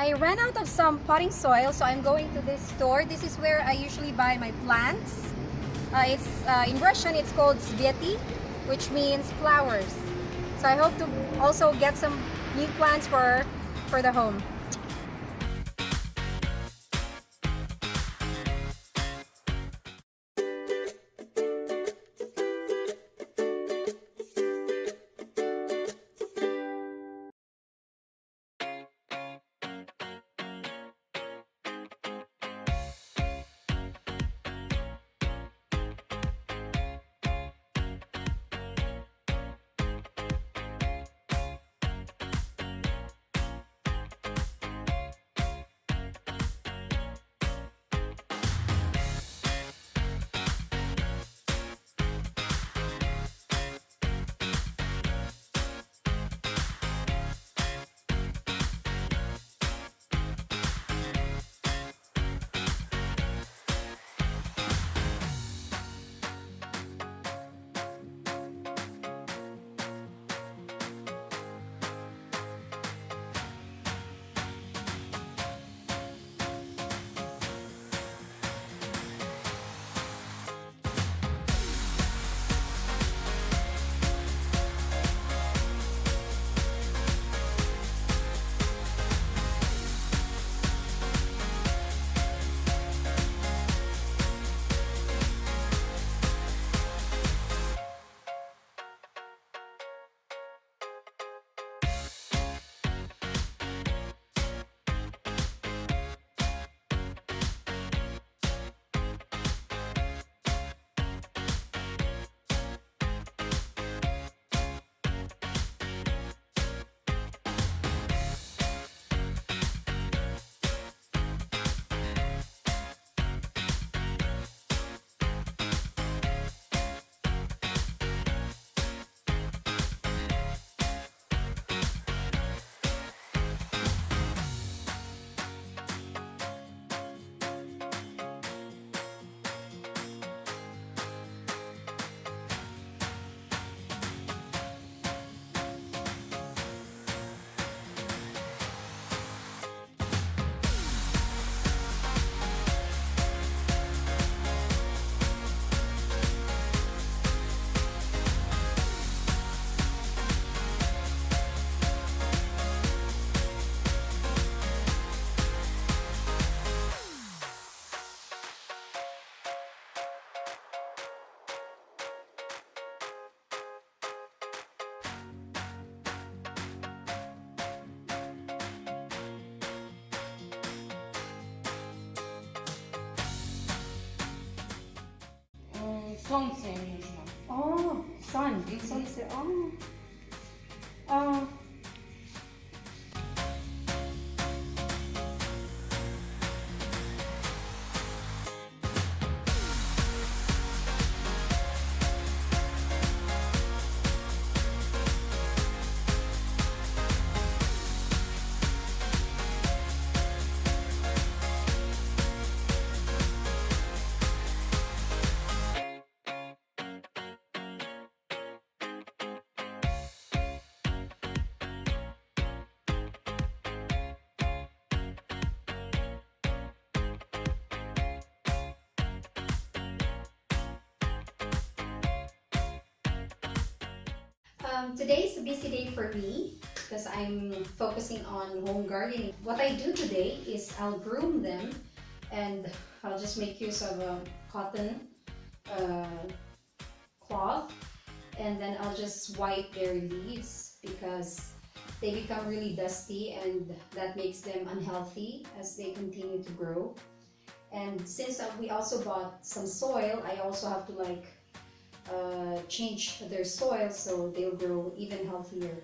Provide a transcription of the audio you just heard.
I ran out of some potting soil, so I'm going to this store. This is where I usually buy my plants. It's in Russian, it's called Svieti, which means flowers. So I hope to also get some new plants for the home. Солнце им нужно. Oh, sun. Sunset. Oh. Uh, Today is a busy day for me because I'm focusing on home gardening. What I do today is I'll groom them and I'll just make use of a cotton uh, cloth, and then I'll just wipe their leaves because they become really dusty and that makes them unhealthy as they continue to grow. And since we also bought some soil, I also have to change their soil so they'll grow even healthier.